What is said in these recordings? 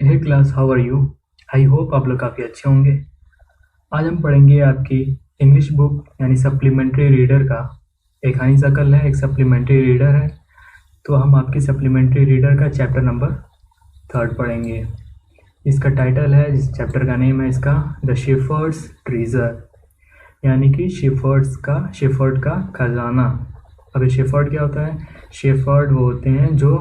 Hey class, how are you? I hope आप लोग काफ़ी अच्छे होंगे। आज हम पढ़ेंगे आपकी इंग्लिश बुक यानी सप्लीमेंट्री रीडर का। एक हनी सकल है, एक सप्लीमेंट्री रीडर है। तो हम आपकी सप्लीमेंट्री रीडर का चैप्टर नंबर 3 पढ़ेंगे। इसका टाइटल है, जिस चैप्टर का नेम है इसका, द शेफर्ड्स ट्रेजर, यानी कि शेफर्ड का खजाना। अब ये शेफर्ड क्या होता है? शेफर्ड वो होते हैं जो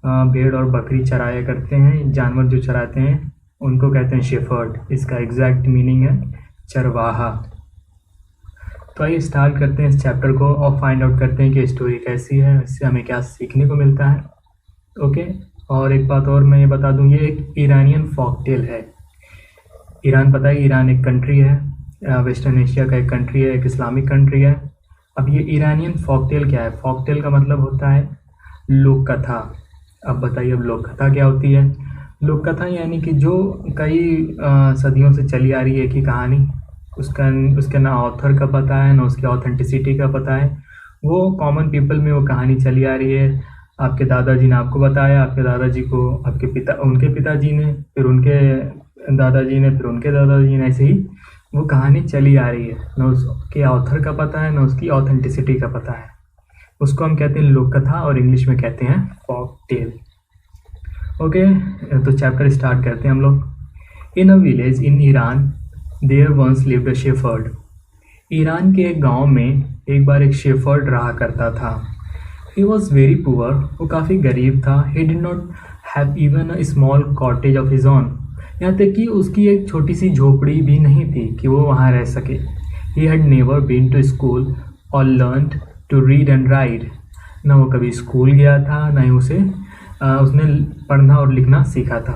भेड़ और बकरी चराया करते हैं, जानवर जो चराते हैं उनको कहते हैं शेफर्ड। इसका एग्जैक्ट मीनिंग है चरवाहा। तो आइए स्टार्ट करते हैं इस चैप्टर को और फाइंड आउट करते हैं कि स्टोरी कैसी है, इससे हमें क्या सीखने को मिलता है। ओके। और एक बात और मैं ये बता दूं, ये एक ईरानियन फॉकटेल है। ईरान, पता है ईरान एक कंट्री है, वेस्टर्न एशिया का एक कंट्री है, एक इस्लामिक कंट्री है। अब ये ईरानियन फॉकटेल क्या है? फॉकटेल का मतलब होता है लोक कथा। अब बताइए, अब लोक कथा क्या होती है? लोक कथा यानी कि जो कई सदियों से चली आ रही है कि कहानी, उसका ना ऑथर का पता है, ना उसकी ऑथेंटिसिटी का पता है। वो कॉमन पीपल में वो कहानी चली आ रही है। आपके दादाजी ने आपको बताया, आपके दादाजी को उनके पिताजी ने, फिर उनके दादाजी ने, फिर उनके दादाजी ने, ऐसे ही वो कहानी चली आ रही है। ना उसके ऑथर का पता है, ना उसकी ऑथेंटिसिटी का पता है। उसको हम कहते हैं लोक कथा और इंग्लिश में कहते हैं फॉक टेल। ओके, तो चैप्टर स्टार्ट करते हैं हम लोग। In a village in Iran there once lived a shepherd. Iran के एक गांव में एक बार एक शेफर्ड रहा करता था। ही वॉज वेरी पुअर, वो काफ़ी गरीब था। He did not have even a small cottage of his own, यहाँ तक कि उसकी एक छोटी सी झोपड़ी भी नहीं थी कि वो वहाँ रह सके। He had never been to school और learned to read and write. ना वो कभी स्कूल गया था, ना ही उसने पढ़ना और लिखना सीखा था।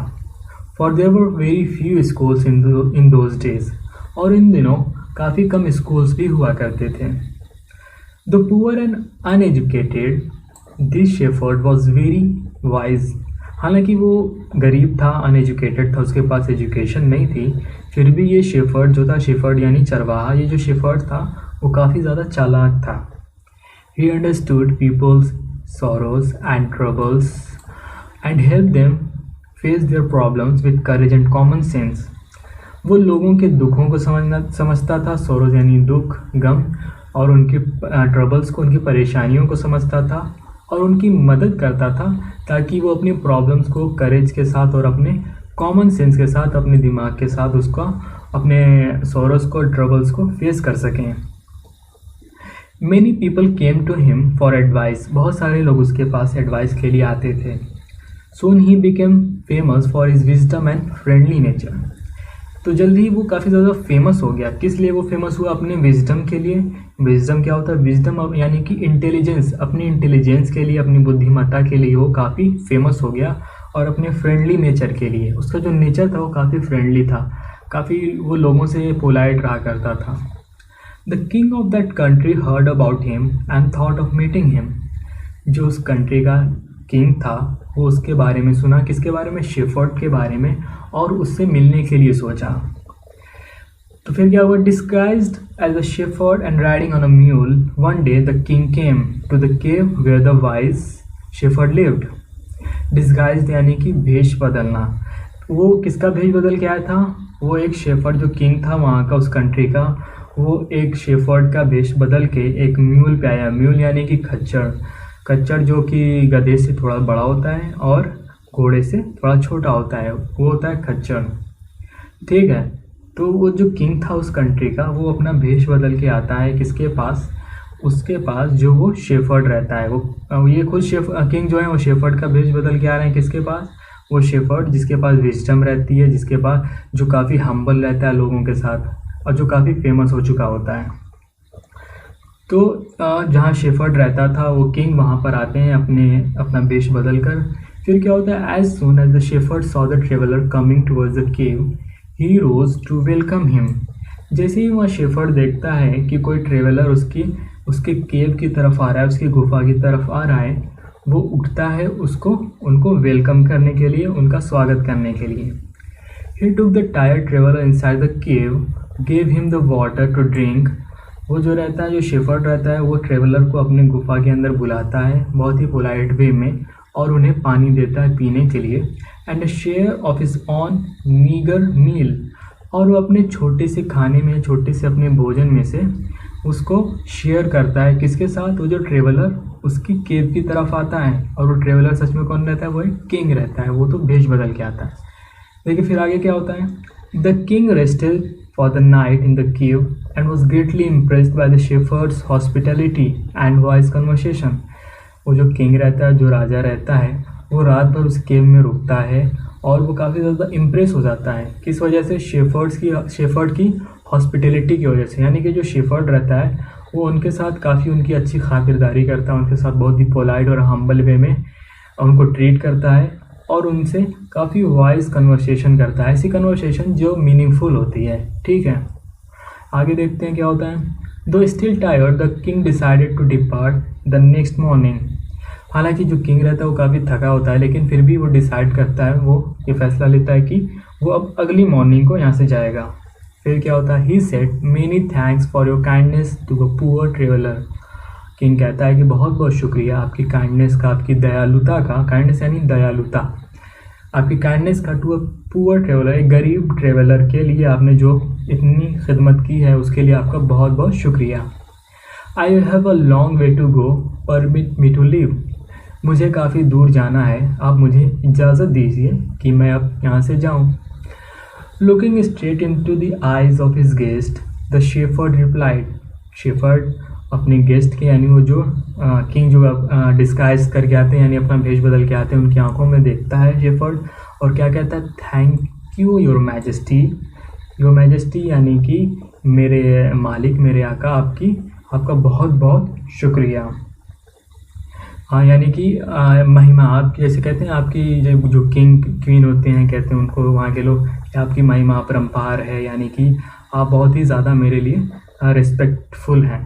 For there were very few schools in those days, और इन दिनों काफ़ी कम स्कूल्स भी हुआ करते थे। The poor and uneducated, this shepherd was very wise. हालांकि वो गरीब था, अनएजुकेटेड था, उसके पास एजुकेशन नहीं थी, फिर भी ये शेफर्ड जो था, शेफर्ड यानी चरवाहा, ये जो शेफर्ड था वो काफ़ी ज़्यादा चालाक था। He understood people's sorrows and troubles and help them face their problems with courage and common sense. वो लोगों के दुखों को समझता था, सोरोज यानी दुख, गम, और उनकी ट्रबल्स को, उनकी परेशानियों को समझता था और उनकी मदद करता था ताकि वो अपनी प्रॉब्लम्स को करेज के साथ और अपने कॉमन सेंस के साथ, अपने दिमाग के साथ उसका, अपने सोरोज को, ट्रबल्स को फेस कर सकें। Many people came to him for advice. बहुत सारे लोग उसके पास एडवाइस के लिए आते थे। Soon he became famous for his wisdom and friendly nature. तो जल्दी ही वो काफ़ी ज़्यादा फेमस हो गया। किस लिए वो फेमस हुआ? अपने विजडम के लिए। विजडम क्या होता है? विजडम यानी कि इंटेलिजेंस, अपनी इंटेलिजेंस के लिए, अपनी बुद्धिमत्ता के लिए वो काफ़ी फेमस हो गया। और अपने फ्रेंडली नेचर के लिए, उसका जो नेचर था वो काफ़ी फ्रेंडली था, काफ़ी वो लोगों से पोलाइट रहा करता था। The king of that country heard about him and thought of meeting him. जो उस कंट्री का किंग था वो उसके बारे में सुना। किसके बारे में? शेफर्ड के बारे में, और उससे मिलने के लिए सोचा। तो फिर क्या हुआ? Disguised as a shepherd and riding on a mule, one day the king came to the cave where the wise shepherd lived. Disguised यानी कि भेष बदलना। वो किसका भेष बदल के आया था? वो एक शेफर्ड जो किंग था वहाँ का, उस कंट्री का, वो एक शेफर्ड का भेष बदल के एक म्यूल पे आया। म्यूल यानी कि खच्चर। खच्चर जो कि गधे से थोड़ा बड़ा होता है और घोड़े से थोड़ा छोटा होता है, वो होता है खच्चर। ठीक है। तो वो जो किंग था उस कंट्री का, वो अपना भेष बदल के आता है किसके पास? उसके पास जो वो शेफर्ड रहता है। वो ये खुद किंग जो है वो शेफर्ड का भेष बदल के आ रहे हैं किसके पास? वो शेफर्ड जिसके पास विजडम रहती है, जिसके पास, जो काफ़ी हम्बल रहता है लोगों के साथ और जो काफ़ी फेमस हो चुका होता है। तो जहाँ शेफर्ड रहता था वो किंग, वहाँ पर आते हैं अपना वेश बदल कर। फिर क्या होता है? As soon as the shepherd saw the traveller coming towards the cave, he rose to welcome him. जैसे ही वहाँ शेफर्ड देखता है कि कोई ट्रेवलर उसके केव की तरफ आ रहा है, उसकी गुफा की तरफ आ रहा है, वो उठता है उनको वेलकम करने के लिए, उनका स्वागत करने के लिए। He took the tired traveller inside the cave, gave him the water to drink. वो जो रहता है, जो शेफर्ड रहता है, वो ट्रेवलर को अपने गुफा के अंदर बुलाता है बहुत ही पोलाइट वे में और उन्हें पानी देता है पीने के लिए। And share of his own meagre meal, और वो अपने छोटे से खाने में, छोटे से अपने भोजन में से उसको शेयर करता है किसके साथ? वो जो ट्रेवलर उसकी केव की तरफ आता है, और वो ट्रेवलर सच में कौन रहता है? वो एक किंग रहता है, वो तो भेष बदल के आता है। देखिए फिर आगे क्या होता है। The king rested for the night in the cave and was greatly impressed by the shepherd's hospitality and voice conversation. वो जो किंग रहता है, जो राजा रहता है, वो रात भर उस केव में रुकता है और वो काफ़ी ज़्यादा इम्प्रेस हो जाता है। किस वजह से? शेफर्ड की हॉस्पिटैलिटी की वजह से। यानी कि जो शेफर्ड रहता है वो उनके साथ काफ़ी उनकी अच्छी खातिरदारी करता है, उनके साथ बहुत ही पोलाइट और हम्बल वे में उनको ट्रीट करता है और उनसे काफ़ी वाइज कन्वर्सेशन करता है, ऐसी कन्वर्सेशन जो मीनिंगफुल होती है। ठीक है, आगे देखते हैं क्या होता है। Though still tired the king decided to depart the next morning. हालांकि जो किंग रहता है वो काफ़ी थका होता है, लेकिन फिर भी वो डिसाइड करता है, वो ये फैसला लेता है कि वो अब अगली मॉर्निंग को यहाँ से जाएगा। फिर क्या होता है। He said many thanks for your kindness to a poor traveller. King कहता है कि बहुत बहुत शुक्रिया आपकी काइंडनेस का, आपकी दयालुता का। काइंडनेस यानी दयालुता। आपकी काइंडनेस का टू अ पुअर ट्रेवलर, एक गरीब ट्रेवलर के लिए आपने जो इतनी खिदमत की है उसके लिए आपका बहुत बहुत शुक्रिया। I have a long way to go, permit me to leave. मुझे काफ़ी दूर जाना है, आप मुझे इजाज़त दीजिए कि मैं अब यहाँ से जाऊँ। Looking straight into the eyes of his guest the shepherd replied. Shepherd अपने गेस्ट के, यानी वो जो किंग जो डिस्गाइज करके आते हैं, यानी अपना भेष बदल के आते हैं, उनकी आंखों में देखता है शेफर्ड और क्या कहता है। Thank you your majesty. Your majesty यानी कि मेरे मालिक, मेरे आका, आपका बहुत बहुत शुक्रिया। हाँ, यानी कि महिमा, आप जैसे कहते हैं आपकी जो किंग क्वीन होते हैं, कहते हैं उनको वहाँ के लोग कि आपकी महिमा अपरंपार है, यानी कि आप बहुत ही ज़्यादा मेरे लिए रिस्पेक्टफुल हैं।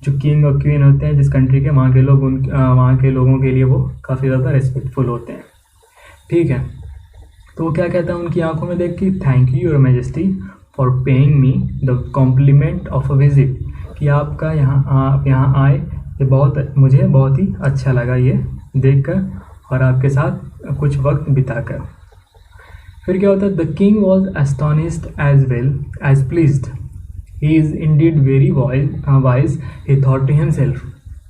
जो किंग और क्वीन होते हैं जिस कंट्री के, वहाँ के लोग वहाँ के लोगों के लिए वो काफ़ी ज़्यादा रिस्पेक्टफुल होते हैं। ठीक है, तो वो क्या कहता है उनकी आंखों में देख के। Thank you your majesty for paying me the compliment of a visit. कि आपका आप यहाँ आए, ये मुझे बहुत ही अच्छा लगा ये देखकर और आपके साथ कुछ वक्त बिताकर। फिर क्या होता है। The king was astonished as well as pleased. He is indeed very wise, he thought to himself.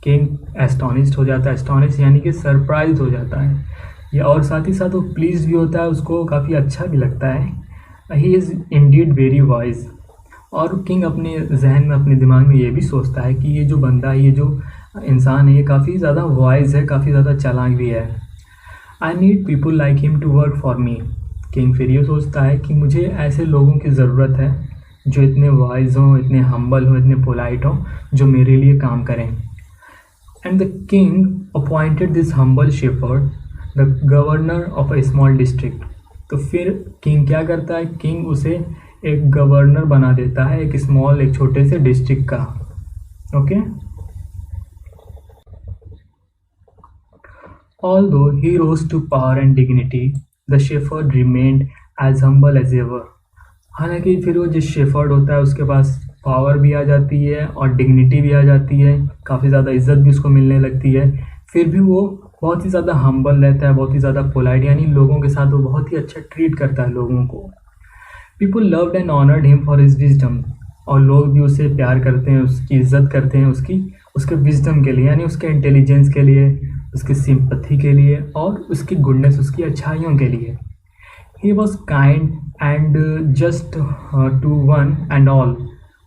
King astonished हो जाता है, एस्टोनिश यानी कि सरप्राइज हो जाता है ये, और साथ ही साथ वो प्लीज भी होता है, उसको काफ़ी अच्छा भी लगता है। ही इज़ इंडीड वेरी वाइज। और किंग अपने जहन में, अपने दिमाग में ये भी सोचता है कि ये जो बंदा है, ये जो इंसान है, ये काफ़ी ज़्यादा वाइज है, काफ़ी ज़्यादा चालाक भी है। I need people like him to work for me. King फिर ये सोचता है कि मुझे ऐसे लोगों की ज़रूरत है जो इतने वाइज हों, इतने हम्बल हों, इतने पोलाइट हों, जो मेरे लिए काम करें। And the king appointed this humble shepherd the governor of a small district. तो फिर किंग क्या करता है, किंग उसे एक गवर्नर बना देता है, एक छोटे से डिस्ट्रिक्ट का। Okay. Although he rose to power and dignity, the shepherd remained as humble as ever. हालांकि फिर वो जिस शेफर्ड होता है उसके पास पावर भी आ जाती है और डिग्निटी भी आ जाती है, काफ़ी ज़्यादा इज्जत भी उसको मिलने लगती है, फिर भी वो बहुत ही ज़्यादा हम्बल रहता है, बहुत ही ज़्यादा पोलाइट, यानी लोगों के साथ वो बहुत ही अच्छा ट्रीट करता है लोगों को। People loved and honoured him for his wisdom. और लोग भी उसे प्यार करते हैं, उसकी इज्जत करते हैं, उसके विजडम के लिए, यानी उसके इंटेलिजेंस के लिए, उसकी सिंपथी के लिए और उसकी गुडनेस, उसकी अच्छाइयों के लिए। He was kind and just to one and all.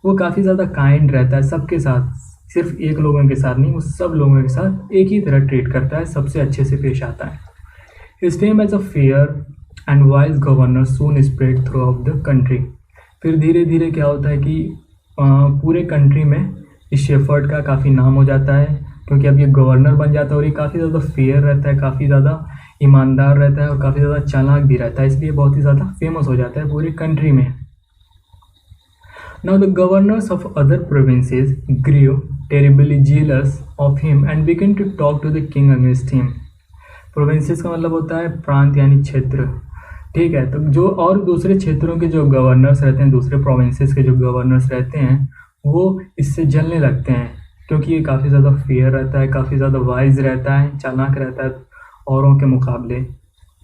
वो काफ़ी ज़्यादा काइंड रहता है सबके साथ, सिर्फ एक लोगों के साथ नहीं, वो सब लोगों के साथ एक ही तरह ट्रीट करता है, सबसे अच्छे से पेश आता है। His fame as a fair and wise governor soon spread throughout the country. फिर धीरे धीरे क्या होता है कि पूरे कंट्री में इस शेफर्ड का काफ़ी नाम हो जाता है, क्योंकि अब ये गवर्नर बन जाता है और ये काफ़ी ज़्यादा फेयर रहता है, काफ़ी ज़्यादा ईमानदार रहता है और काफ़ी ज़्यादा चालाक भी रहता है, इसलिए बहुत ही ज़्यादा फेमस हो जाता है पूरी कंट्री में। Now the governors of other provinces grew terribly jealous of him and began to talk to the king against him. Provinces का मतलब होता है प्रांत यानी क्षेत्र। ठीक है, तो जो और दूसरे क्षेत्रों के जो गवर्नर्स रहते हैं, दूसरे प्रोविंसेस के जो गवर्नर्स रहते हैं, वो इससे जलने लगते हैं, क्योंकि ये काफ़ी ज़्यादा फेयर रहता है, काफ़ी ज़्यादा वाइज रहता है, चालाक रहता है औरों के मुकाबले।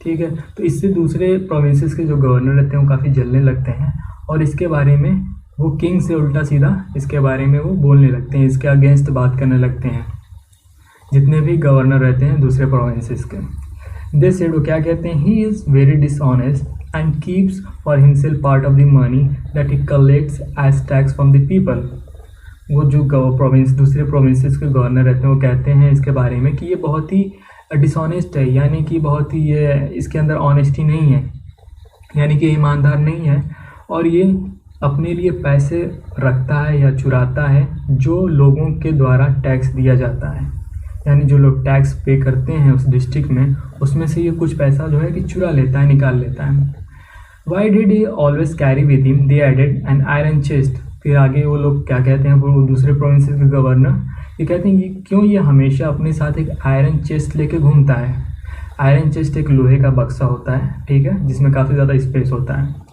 ठीक है। तो इससे दूसरे प्रोविंसेस के जो गवर्नर रहते हैं वो काफ़ी जलने लगते हैं और इसके बारे में वो किंग से उल्टा सीधा इसके बारे में वो बोलने लगते हैं, इसके अगेंस्ट बात करने लगते हैं जितने भी गवर्नर रहते हैं दूसरे प्रोविंसेस के। दे सेड, वो क्या कहते हैं, he is very dishonest and keeps for himself part of the money that he collects as tax from the people. वो जो दूसरे प्रोविंसेस के गवर्नर रहते हैं वो कहते हैं इसके बारे में कि ये बहुत ही डिसऑनेस्ट है, यानी कि बहुत ही ये इसके अंदर ऑनेस्टी नहीं है, यानी कि ईमानदार नहीं है और ये अपने लिए पैसे रखता है या चुराता है जो लोगों के द्वारा टैक्स दिया जाता है, यानी जो लोग टैक्स पे करते हैं उस डिस्ट्रिक्ट में उसमें से ये कुछ पैसा जो है कि चुरा लेता है, निकाल लेता है। Why did he always carry with him, they added an iron chest. फिर आगे वो लोग क्या कहते हैं, वो दूसरे प्रोविंसेस के गवर्नर ये कहते हैं कि क्यों ये हमेशा अपने साथ एक आयरन चेस्ट लेके घूमता है। आयरन चेस्ट एक लोहे का बक्सा होता है, ठीक है, जिसमें काफ़ी ज़्यादा स्पेस होता है।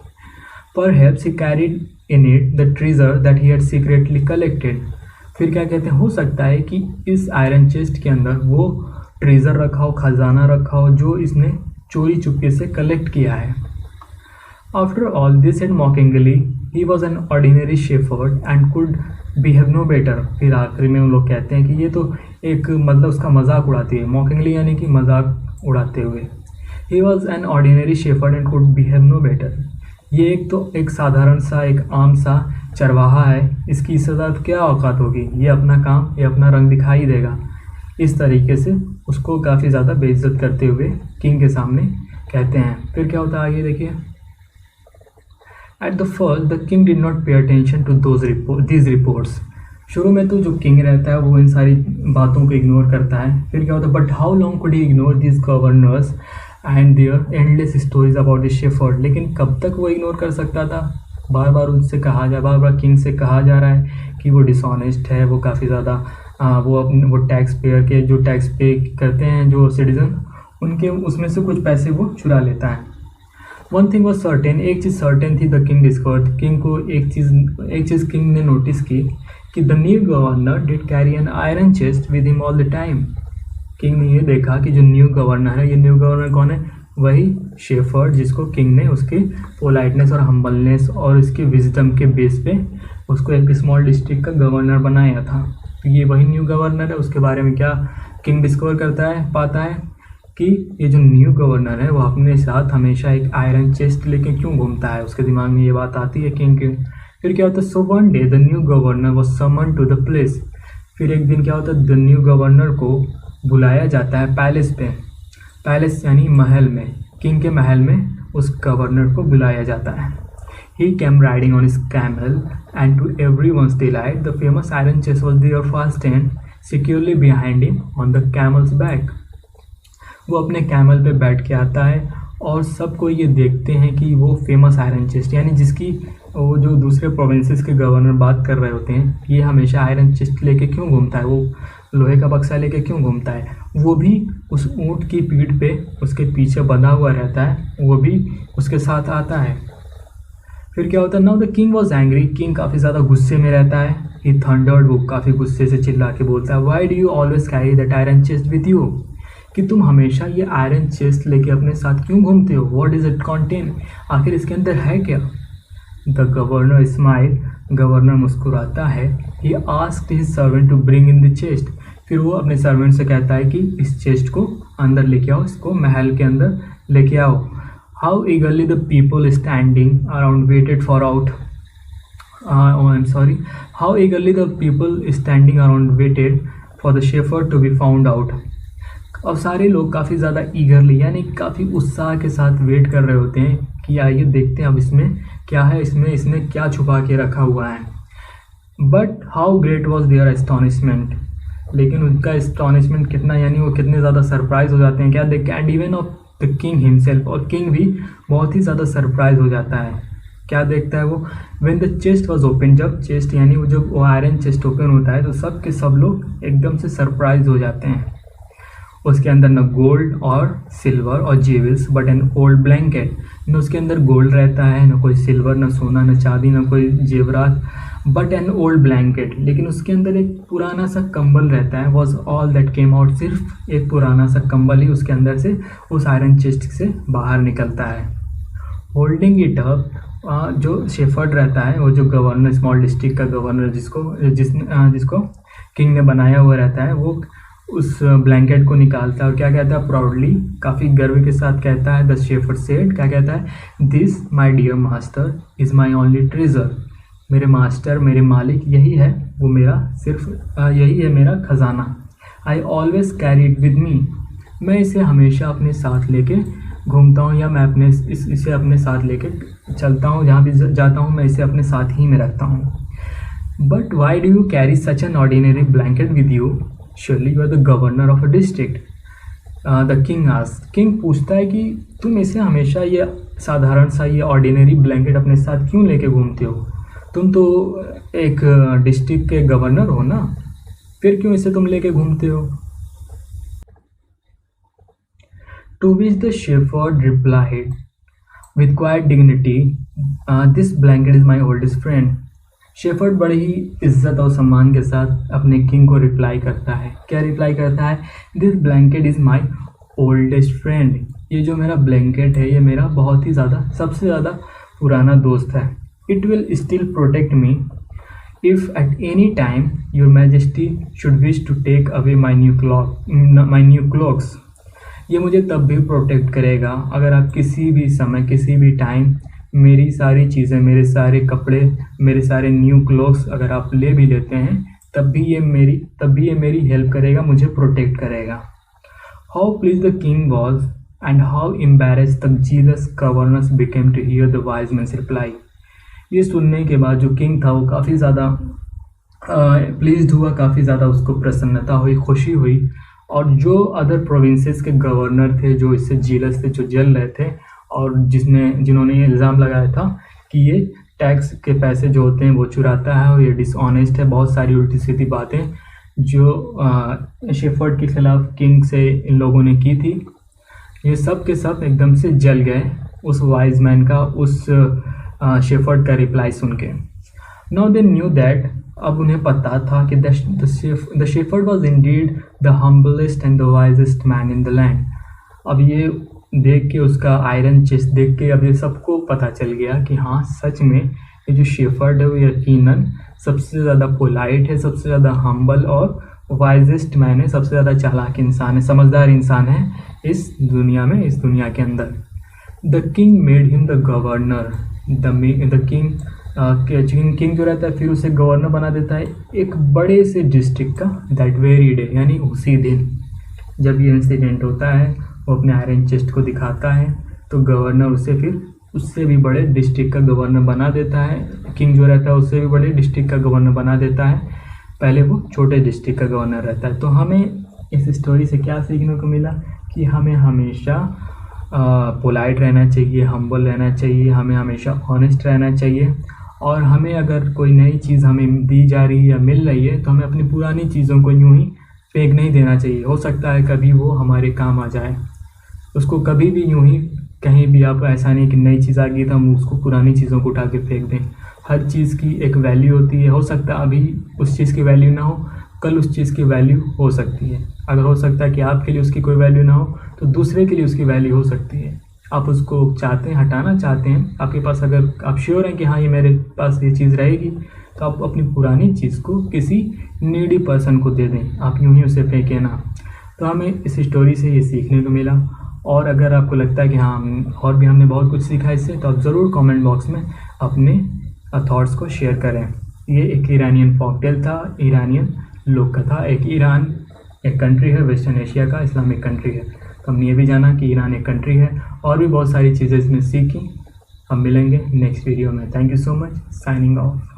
Perhaps he carried in it the treasure that he had secretly collected। फिर क्या कहते हैं, हो सकता है कि इस आयरन चेस्ट के अंदर वो ट्रेजर रखा हो, खजाना रखा हो जो इसने चोरी चुपके से कलेक्ट किया है। After all, they said mockingly, he was an ordinary shepherd and could behave no better। फिर आखिरी में उन लोग कहते हैं कि ये तो एक मतलब उसका मजाक उड़ाती है, मॉकिंगली यानी कि मजाक उड़ाते हुए। He was an ordinary shepherd and could behave no better। ये एक साधारण सा एक आम सा चरवाहा है, इसकी इससे ज़्यादा क्या औकात होगी, ये अपना काम, ये अपना रंग दिखाई देगा। इस तरीके से उसको काफ़ी ज़्यादा बेइज्जत करते हुए किंग के सामने कहते हैं। फिर क्या होता है आगे देखिए। At the first the king did not pay attention to these reports. शुरू में तो जो किंग रहता है वो इन सारी बातों को इग्नोर करता है। फिर क्या होता है, but how long could he ignore this governors and their endless stories about the shepherd. लेकिन कब तक वो इग्नोर कर सकता था, बार बार किंग से कहा जा रहा है कि वो डिसऑनेस्ट है, वो काफ़ी ज़्यादा वो टैक्स पेयर के जो टैक्स पे करते हैं जो सिटीजन उनके उसमें से कुछ पैसे वो चुरा लेता है। वन थिंग वॉज सर्टेन, एक चीज़ सर्टेन थी, द किंग डिस्कवर्ड, किंग को एक चीज़ किंग ने नोटिस की कि the new governor did carry N iron chest with him all the time. King ने ये देखा कि जो न्यू गवर्नर है, ये न्यू गवर्नर कौन है, वही शेफर्ड जिसको किंग ने उसके पोलाइटनेस और हम्बलनेस और उसके विजडम के बेस पे उसको एक स्मॉल डिस्ट्रिक्ट का गवर्नर बनाया था। तो ये वही न्यू गवर्नर है। उसके बारे में क्या किंग डिस्कवर पाता है कि ये जो न्यू गवर्नर है वो अपने साथ हमेशा एक आयरन चेस्ट लेके क्यों घूमता है। उसके दिमाग में ये बात आती है किंग के। फिर क्या होता है, so one day the new governor was summon to the palace. फिर एक दिन क्या होता है, द न्यू गवर्नर को बुलाया जाता है पैलेस पे। पैलेस यानी महल में, किंग के महल में उस गवर्नर को बुलाया जाता है। He came riding on his camel and to everyone's delight the famous iron chest was there fast and securely behind him on the camel's back. वो अपने कैमल पे बैठ के आता है और सबको ये देखते हैं कि वो फेमस आयरन चेस्ट, यानी जिसकी वो जो दूसरे प्रोविंसेस के गवर्नर बात कर रहे होते हैं, ये हमेशा आयरन चेस्ट लेके क्यों घूमता है, वो लोहे का बक्सा लेके क्यों घूमता है, वो भी उस ऊँट की पीठ पे उसके पीछे बंधा हुआ रहता है, वो भी उसके साथ आता है। फिर क्या होता है, now the king was angry, king काफ़ी ज़्यादा गुस्से में रहता है। ही थंडर्ड, वो काफ़ी गुस्से से चिल्ला के बोलता है, Y do you always carry that iron chest with you, कि तुम हमेशा ये आयरन चेस्ट लेके अपने साथ क्यों घूमते हो, व्हाट इज इट कंटेन, आखिर इसके अंदर है क्या। द गवर्नर स्माइल, गवर्नर मुस्कुराता है। He asked his servant to bring in the chest, फिर वो अपने सर्वेंट से कहता है कि इस चेस्ट को अंदर लेके आओ, इसको महल के अंदर लेके आओ। How eagerly the people standing around waited for out how eagerly the people standing around waited for the shepherd to be found out. अब सारे लोग काफ़ी ज़्यादा ईगरली यानी काफ़ी उत्साह के साथ वेट कर रहे होते हैं कि आइए देखते हैं अब इसमें क्या है, इसने क्या छुपा के रखा हुआ है। But how great was their astonishment, लेकिन उनका एस्टॉनिशमेंट कितना, यानी वो कितने ज़्यादा सरप्राइज हो जाते हैं क्या देख के, and even of the king himself, और किंग भी बहुत ही ज़्यादा सरप्राइज हो जाता है। क्या देखता है वो, when the chest was open, जब चेस्ट यानी वो जब वो आयरन चेस्ट ओपन होता है तो सब के सब लोग एकदम से सरप्राइज हो जाते हैं। उसके अंदर न गोल्ड और सिल्वर और jewels but an old blanket, न उसके अंदर गोल्ड रहता है, न कोई सिल्वर, न सोना, न चांदी, न कोई जेवरात, बट एन ओल्ड ब्लैंकेट, लेकिन उसके अंदर एक पुराना सा कंबल रहता है। Was all that came out, सिर्फ एक पुराना सा कंबल ही उसके अंदर से उस आयरन चेस्ट से बाहर निकलता है। होल्डिंग इट अप, जो शेफर्ड रहता है, वो जो गवर्नर, स्मॉल डिस्ट्रिक्ट का गवर्नर जिसको किंग ने बनाया हुआ रहता है, वो उस ब्लैंकेट को निकालता है और क्या कहता है, प्राउडली, काफ़ी गर्व के साथ कहता है, द शेफर्ड सेड, क्या कहता है, this my dear master is my only treasure, मेरे मास्टर, मेरे मालिक यही है, वो मेरा सिर्फ यही है मेरा खजाना। I always carry it with me, मैं इसे हमेशा अपने साथ लेके घूमता हूँ, या मैं इसे अपने साथ लेके चलता हूँ, जहाँ भी जाता हूँ मैं इसे अपने साथ ही में रखता हूँ। But why do you carry such an ordinary blanket with you, surely you are the governor of a district, the king asked, king पूछता है कि तुम इसे हमेशा ये साधारण सा ये ऑर्डिनरी ब्लैंकेट अपने साथ क्यों लेके घूमते हो, तुम तो एक डिस्ट्रिक्ट के गवर्नर हो ना, फिर क्यों इसे तुम लेके घूमते हो। To which the shepherd replied with quiet dignity, this blanket is my oldest friend. Shepherd बड़े ही इज्जत और सम्मान के साथ अपने किंग को रिप्लाई करता है। क्या रिप्लाई करता है, this blanket is my oldest friend, ये जो मेरा ब्लैंकेट है ये मेरा बहुत ही ज़्यादा, सबसे ज़्यादा पुराना दोस्त है। It will still protect me if at any time your majesty should wish to take away my new cloaks, ये मुझे तब भी प्रोटेक्ट करेगा अगर आप किसी भी समय, किसी भी टाइम मेरी सारी चीज़ें, मेरे सारे कपड़े, मेरे सारे न्यू क्लॉथ्स अगर आप ले भी लेते हैं, तब भी ये मेरी हेल्प करेगा, मुझे प्रोटेक्ट करेगा। How pleased the king was and how embarrassed the jealous governors became to hear the wise man's reply. ये सुनने के बाद जो किंग था वो काफ़ी ज़्यादा प्लीज्ड हुआ, काफ़ी ज़्यादा उसको प्रसन्नता हुई, खुशी हुई। और जो अदर प्रोविंसेस के गवर्नर थे जो इससे जीलस थे, जो जल रहे थे और जिन्होंने ये इल्ज़ाम लगाया था कि ये टैक्स के पैसे जो होते हैं वो चुराता है और ये डिसऑनेस्ट है, बहुत सारी उल्टी सीधी बातें जो शेफर्ड के खिलाफ किंग से इन लोगों ने की थी, ये सब के सब एकदम से जल गए उस वाइज मैन का, उस शेफर्ड का रिप्लाई सुन के। नाउ दे न्यू दैट, अब उन्हें पता था कि the shepherd was Indeed the humblest and the wisest man in the land. अब ये देख के, उसका आयरन चेस्ट देख के अब ये सबको पता चल गया कि हाँ सच में ये जो शेफर्ड है वो यकीनन सबसे ज़्यादा पोलाइट है, सबसे ज़्यादा हम्बल और वाइजेस्ट मैन है, सबसे ज़्यादा चालाक इंसान है, समझदार इंसान है इस दुनिया में, इस दुनिया के अंदर। The king made him the governor, the king जो रहता है फिर उसे गवर्नर बना देता है एक बड़े से डिस्ट्रिक्ट का, दैट वेरी डे, यानी उसी दिन जब ये इंसिडेंट होता है वो अपने आयरन चेस्ट को दिखाता है तो गवर्नर उसे फिर उससे भी बड़े डिस्ट्रिक्ट का गवर्नर बना देता है। किंग जो रहता है उससे भी बड़े डिस्ट्रिक्ट का गवर्नर बना देता है, पहले वो छोटे डिस्ट्रिक्ट का गवर्नर रहता है। तो हमें इस स्टोरी से क्या सीखने को मिला कि हमें हमेशा पोलाइट रहना चाहिए, हम्बल रहना चाहिए, हमें हमेशा ऑनेस्ट रहना चाहिए, और हमें अगर कोई नई चीज़ हमें दी जा रही है या मिल रही है तो हमें अपनी पुरानी चीज़ों को यूं ही फेंक नहीं देना चाहिए। हो सकता है कभी वो हमारे काम आ जाए, उसको कभी भी यूं ही कहीं भी आप ऐसा नहीं कि नई चीज़ आ गई तो हम उसको पुरानी चीज़ों को उठा के फेंक दें। हर चीज़ की एक वैल्यू होती है, हो सकता है अभी उस चीज़ की वैल्यू ना हो, कल उस चीज़ की वैल्यू हो सकती है। अगर हो सकता है कि आपके लिए उसकी कोई वैल्यू ना हो तो दूसरे के लिए उसकी वैल्यू हो सकती है। आप उसको चाहते हैं, हटाना चाहते हैं, आपके पास अगर आप श्योर हैं कि हाँ ये मेरे पास ये चीज़ रहेगी, तो आप अपनी पुरानी चीज़ को किसी नीडी पर्सन को दे दें, आप यूं ही उसे फेंकें ना। तो हमें इस स्टोरी से ये सीखने को मिला। और अगर आपको लगता है कि हाँ और भी हमने बहुत कुछ सीखा इससे, तो आप ज़रूर कमेंट बॉक्स में अपने थॉट्स को शेयर करें। ये एक ईरानियन फॉकटेल था, ईरानियन लोक कथा। ईरान एक कंट्री है, वेस्टर्न एशिया का इस्लामिक कंट्री है। तो हमने ये भी जाना कि ईरान एक कंट्री है, और भी बहुत सारी चीज़ें इसमें सीखी। हम मिलेंगे नेक्स्ट वीडियो में। Thank you so much. Signing off.